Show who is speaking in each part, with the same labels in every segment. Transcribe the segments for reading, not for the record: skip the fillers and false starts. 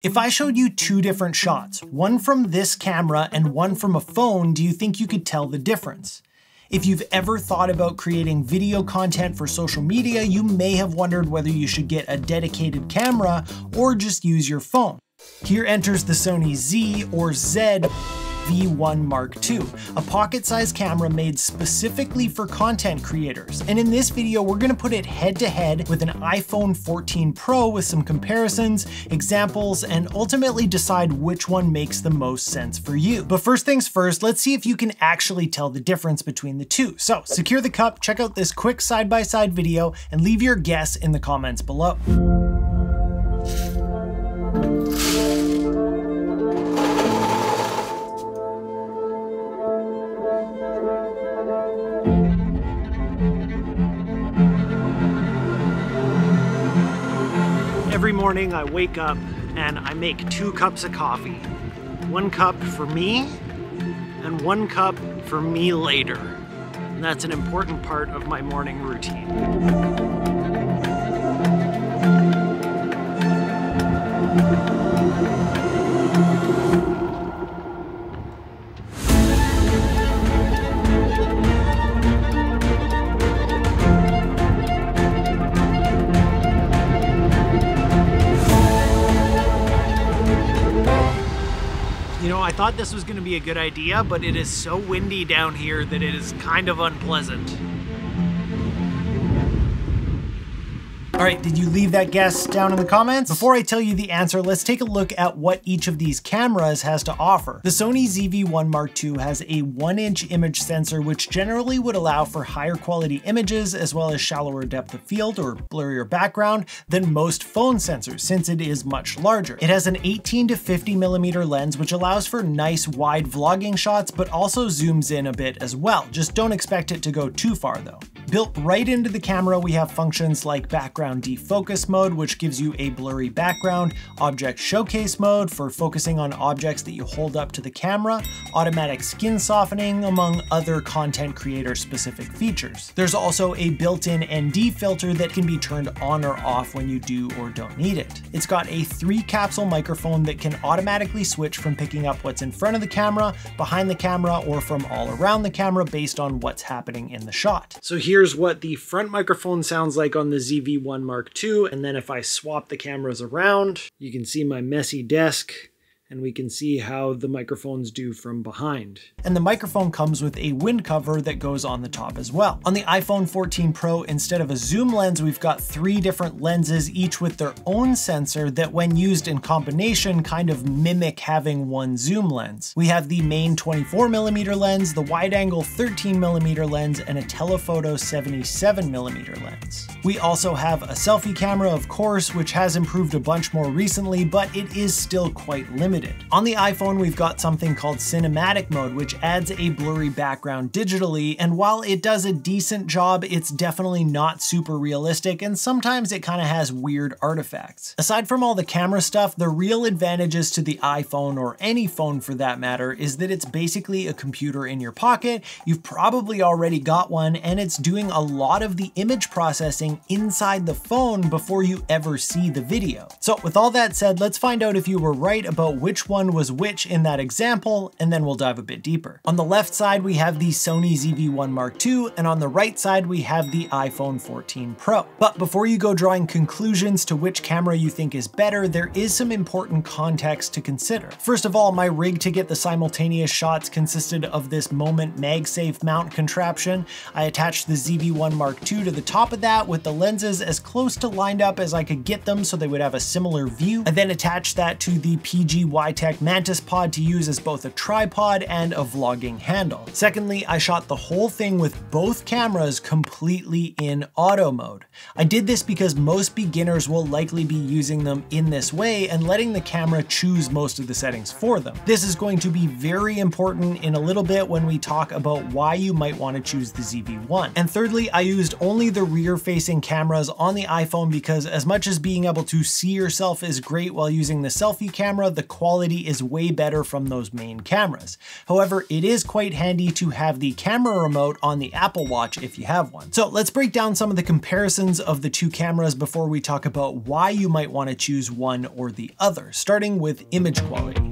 Speaker 1: If I showed you two different shots, one from this camera and one from a phone, do you think you could tell the difference? If you've ever thought about creating video content for social media, you may have wondered whether you should get a dedicated camera or just use your phone. Here enters the Sony ZV-1m2, a pocket-sized camera made specifically for content creators. And in this video, we're gonna put it head-to-head with an iPhone 14 Pro with some comparisons, examples, and ultimately decide which one makes the most sense for you. But first things first, let's see if you can actually tell the difference between the two. So secure the cup, check out this quick side-by-side video, and leave your guess in the comments below. Every morning I wake up and I make 2 cups of coffee. 1 cup for me and 1 cup for me later. And that's an important part of my morning routine. I thought this was going to be a good idea, but it is so windy down here that it is kind of unpleasant. All right, did you leave that guess down in the comments? Before I tell you the answer, let's take a look at what each of these cameras has to offer. The Sony ZV-1m2 has a 1-inch image sensor, which generally would allow for higher quality images as well as shallower depth of field or blurrier background than most phone sensors, since it is much larger. It has an 18 to 50 millimeter lens, which allows for nice wide vlogging shots, but also zooms in a bit as well. Just don't expect it to go too far though. Built right into the camera, we have functions like background defocus mode, which gives you a blurry background, object showcase mode for focusing on objects that you hold up to the camera, automatic skin softening, among other content creator specific features. There's also a built-in ND filter that can be turned on or off when you do or don't need it. It's got a 3-capsule microphone that can automatically switch from picking up what's in front of the camera, behind the camera, or from all around the camera based on what's happening in the shot. So here's what the front microphone sounds like on the ZV-1m2, and then if I swap the cameras around, you can see my messy desk, and we can see how the microphones do from behind. And the microphone comes with a wind cover that goes on the top as well. On the iPhone 14 Pro, instead of a zoom lens, we've got 3 different lenses, each with their own sensor that when used in combination kind of mimic having one zoom lens. We have the main 24mm lens, the wide angle 13mm lens, and a telephoto 77mm lens. We also have a selfie camera, of course, which has improved a bunch more recently, but it is still quite limited. On the iPhone, we've got something called cinematic mode, which adds a blurry background digitally, and while it does a decent job, it's definitely not super realistic, and sometimes it kind of has weird artifacts. Aside from all the camera stuff, the real advantages to the iPhone, or any phone for that matter, is that it's basically a computer in your pocket. You've probably already got one, and it's doing a lot of the image processing inside the phone before you ever see the video. So with all that said, let's find out if you were right about which one was which in that example, and then we'll dive a bit deeper. On the left side, we have the Sony ZV-1m2, and on the right side, we have the iPhone 14 Pro. But before you go drawing conclusions to which camera you think is better, there is some important context to consider. First of all, my rig to get the simultaneous shots consisted of this Moment MagSafe mount contraption. I attached the ZV-1m2 to the top of that with the lenses as close to lined up as I could get them so they would have a similar view. I then attached that to the PGYTech Mantis pod to use as both a tripod and a vlogging handle. Secondly, I shot the whole thing with both cameras completely in auto mode. I did this because most beginners will likely be using them in this way and letting the camera choose most of the settings for them. This is going to be very important in a little bit when we talk about why you might want to choose the ZV-1. And thirdly, I used only the rear-facing cameras on the iPhone because as much as being able to see yourself is great while using the selfie camera, the quality is way better from those main cameras. However, it is quite handy to have the camera remote on the Apple Watch if you have one. So let's break down some of the comparisons of the two cameras before we talk about why you might want to choose one or the other, starting with image quality.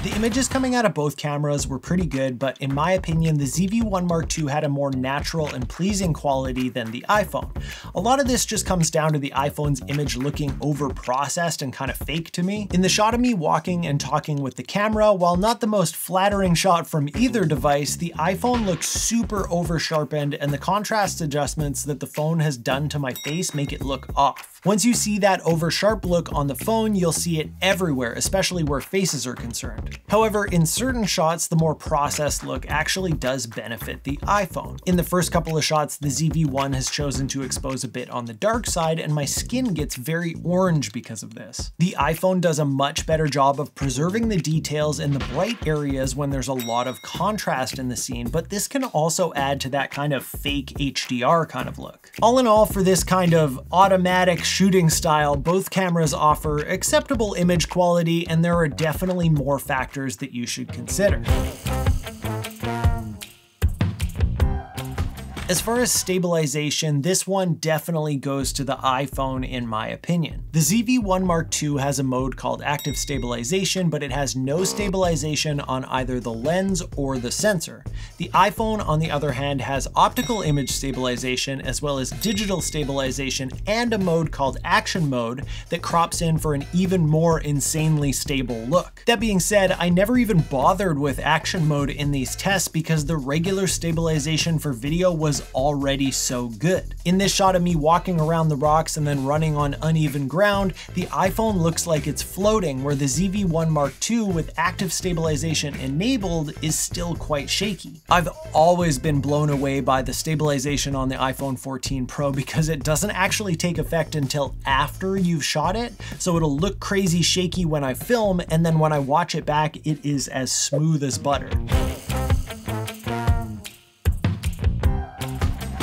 Speaker 1: The images coming out of both cameras were pretty good, but in my opinion, the ZV-1m2 had a more natural and pleasing quality than the iPhone. A lot of this just comes down to the iPhone's image looking over-processed and kind of fake to me. In the shot of me walking and talking with the camera, while not the most flattering shot from either device, the iPhone looks super over-sharpened, and the contrast adjustments that the phone has done to my face make it look off. Once you see that over-sharp look on the phone, you'll see it everywhere, especially where faces are concerned. However, in certain shots, the more processed look actually does benefit the iPhone. In the first couple of shots, the ZV-1 has chosen to expose a bit on the dark side, and my skin gets very orange because of this. The iPhone does a much better job of preserving the details in the bright areas when there's a lot of contrast in the scene, but this can also add to that kind of fake HDR kind of look. All in all, for this kind of automatic shooting style, both cameras offer acceptable image quality, and there are definitely more factors that you should consider. As far as stabilization, this one definitely goes to the iPhone in my opinion. The ZV-1m2 has a mode called active stabilization, but it has no stabilization on either the lens or the sensor. The iPhone, on the other hand, has optical image stabilization as well as digital stabilization and a mode called action mode that crops in for an even more insanely stable look. That being said, I never even bothered with action mode in these tests because the regular stabilization for video was already so good. In this shot of me walking around the rocks and then running on uneven ground, the iPhone looks like it's floating, where the ZV-1m2 with active stabilization enabled is still quite shaky. I've always been blown away by the stabilization on the iPhone 14 Pro because it doesn't actually take effect until after you've shot it, so it'll look crazy shaky when I film, and then when I watch it back, it is as smooth as butter.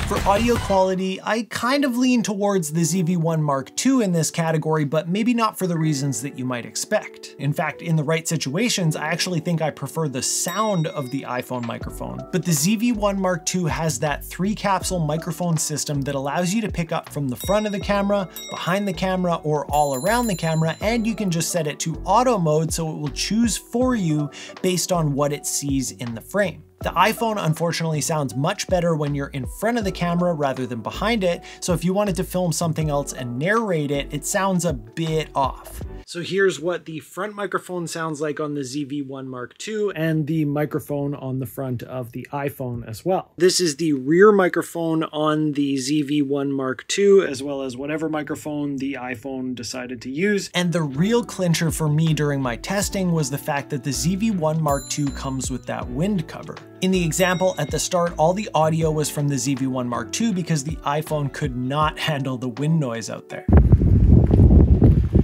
Speaker 1: For audio quality, I kind of lean towards the ZV-1m2 in this category, but maybe not for the reasons that you might expect. In fact, in the right situations, I actually think I prefer the sound of the iPhone microphone. But the ZV-1m2 has that 3-capsule microphone system that allows you to pick up from the front of the camera, behind the camera, or all around the camera, and you can just set it to auto mode so it will choose for you based on what it sees in the frame. The iPhone unfortunately sounds much better when you're in front of the camera rather than behind it, so if you wanted to film something else and narrate it, it sounds a bit off. So here's what the front microphone sounds like on the ZV-1m2 and the microphone on the front of the iPhone as well. This is the rear microphone on the ZV-1m2, as well as whatever microphone the iPhone decided to use. And the real clincher for me during my testing was the fact that the ZV-1m2 comes with that wind cover. In the example at the start, all the audio was from the ZV-1m2 because the iPhone could not handle the wind noise out there.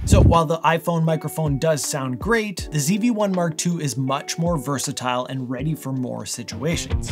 Speaker 1: So while the iPhone microphone does sound great, the ZV-1m2 is much more versatile and ready for more situations.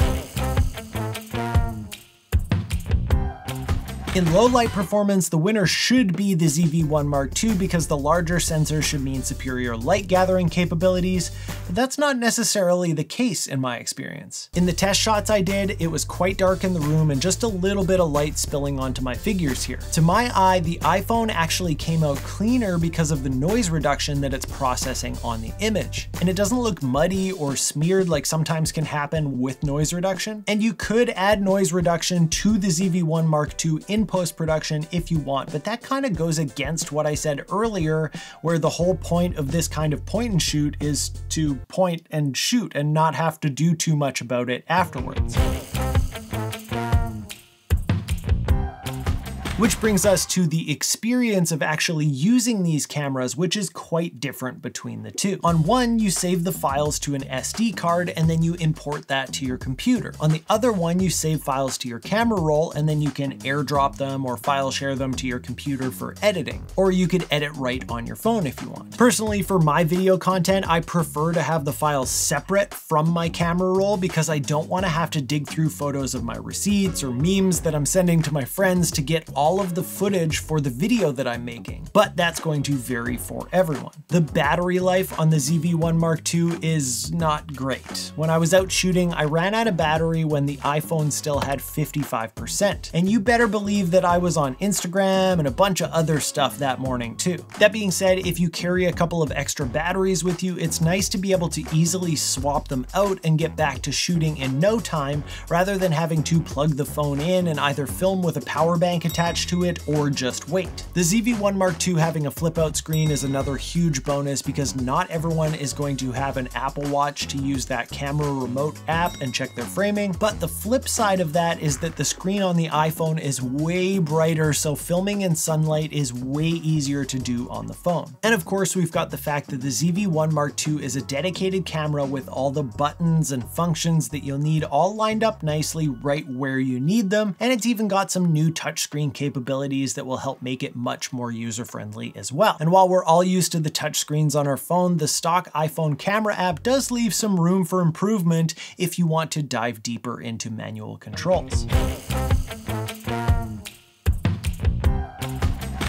Speaker 1: In low light performance, the winner should be the ZV-1m2 because the larger sensor should mean superior light gathering capabilities, but that's not necessarily the case in my experience. In the test shots I did, it was quite dark in the room and just a little bit of light spilling onto my figures here. To my eye, the iPhone actually came out cleaner because of the noise reduction that it's processing on the image. And it doesn't look muddy or smeared like sometimes can happen with noise reduction. And you could add noise reduction to the ZV-1m2 in post-production if you want, but that kind of goes against what I said earlier, where the whole point of this kind of point and shoot is to point and shoot and not have to do too much about it afterwards. Which brings us to the experience of actually using these cameras, which is quite different between the two. On one, you save the files to an SD card and then you import that to your computer. On the other one, you save files to your camera roll and then you can airdrop them or file share them to your computer for editing. Or you could edit right on your phone if you want. Personally, for my video content, I prefer to have the files separate from my camera roll because I don't want to have to dig through photos of my receipts or memes that I'm sending to my friends to get all all of the footage for the video that I'm making, but that's going to vary for everyone. The battery life on the ZV-1m2 is not great. When I was out shooting, I ran out of battery when the iPhone still had 55%. And you better believe that I was on Instagram and a bunch of other stuff that morning too. That being said, if you carry a couple of extra batteries with you, it's nice to be able to easily swap them out and get back to shooting in no time, rather than having to plug the phone in and either film with a power bank attached to it or just wait. The ZV-1m2 having a flip out screen is another huge bonus because not everyone is going to have an Apple Watch to use that camera remote app and check their framing, but the flip side of that is that the screen on the iPhone is way brighter, so filming in sunlight is way easier to do on the phone. And of course, we've got the fact that the ZV-1m2 is a dedicated camera with all the buttons and functions that you'll need all lined up nicely right where you need them, and it's even got some new touchscreen capabilities that will help make it much more user-friendly as well. And while we're all used to the touchscreens on our phone, the stock iPhone camera app does leave some room for improvement if you want to dive deeper into manual controls.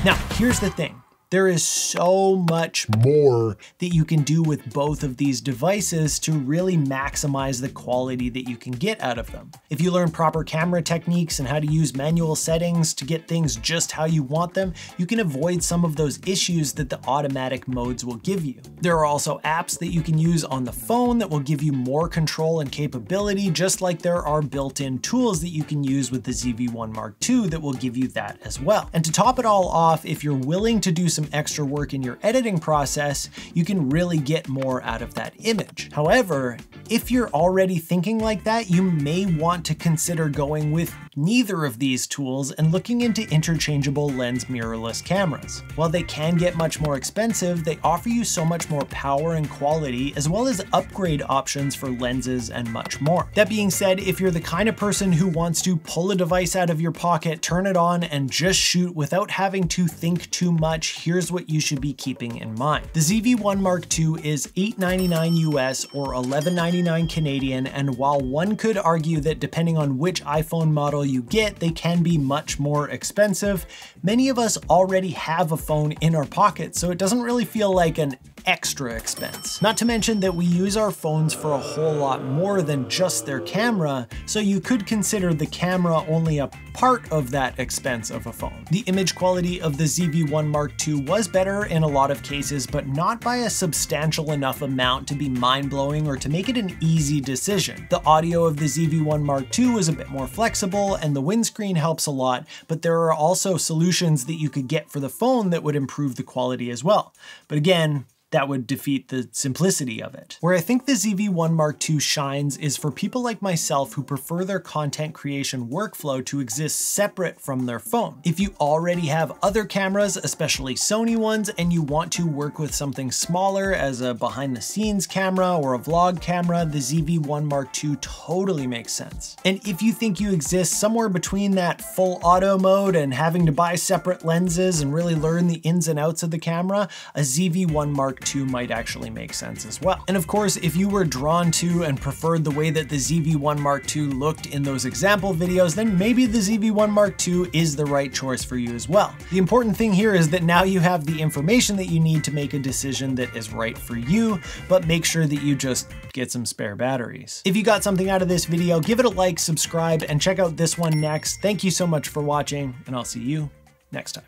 Speaker 1: Now, here's the thing. There is so much more that you can do with both of these devices to really maximize the quality that you can get out of them. If you learn proper camera techniques and how to use manual settings to get things just how you want them, you can avoid some of those issues that the automatic modes will give you. There are also apps that you can use on the phone that will give you more control and capability, just like there are built-in tools that you can use with the ZV-1m2 that will give you that as well. And to top it all off, if you're willing to do some extra work in your editing process, you can really get more out of that image. However, if you're already thinking like that, you may want to consider going with neither of these tools and looking into interchangeable lens mirrorless cameras. While they can get much more expensive, they offer you so much more power and quality, as well as upgrade options for lenses and much more. That being said, if you're the kind of person who wants to pull a device out of your pocket, turn it on, and just shoot without having to think too much, here's what you should be keeping in mind. The ZV-1m2 is $899 US or $1199 Canadian, and while one could argue that depending on which iPhone model you get, they can be much more expensive, many of us already have a phone in our pocket, so it doesn't really feel like an extra expense. Not to mention that we use our phones for a whole lot more than just their camera, so you could consider the camera only a part of that expense of a phone. The image quality of the ZV-1m2 was better in a lot of cases, but not by a substantial enough amount to be mind-blowing or to make it an easy decision. The audio of the ZV-1m2 is a bit more flexible, and the windscreen helps a lot, but there are also solutions that you could get for the phone that would improve the quality as well. But again, that would defeat the simplicity of it. Where I think the ZV-1m2 shines is for people like myself who prefer their content creation workflow to exist separate from their phone. If you already have other cameras, especially Sony ones, and you want to work with something smaller as a behind the scenes camera or a vlog camera, the ZV-1m2 totally makes sense. And if you think you exist somewhere between that full auto mode and having to buy separate lenses and really learn the ins and outs of the camera, a ZV-1m2 might actually make sense as well. And of course, if you were drawn to and preferred the way that the ZV-1m2 looked in those example videos, then maybe the ZV-1m2 is the right choice for you as well. The important thing here is that now you have the information that you need to make a decision that is right for you, but make sure that you just get some spare batteries. If you got something out of this video, give it a like, subscribe, and check out this one next. Thank you so much for watching, and I'll see you next time.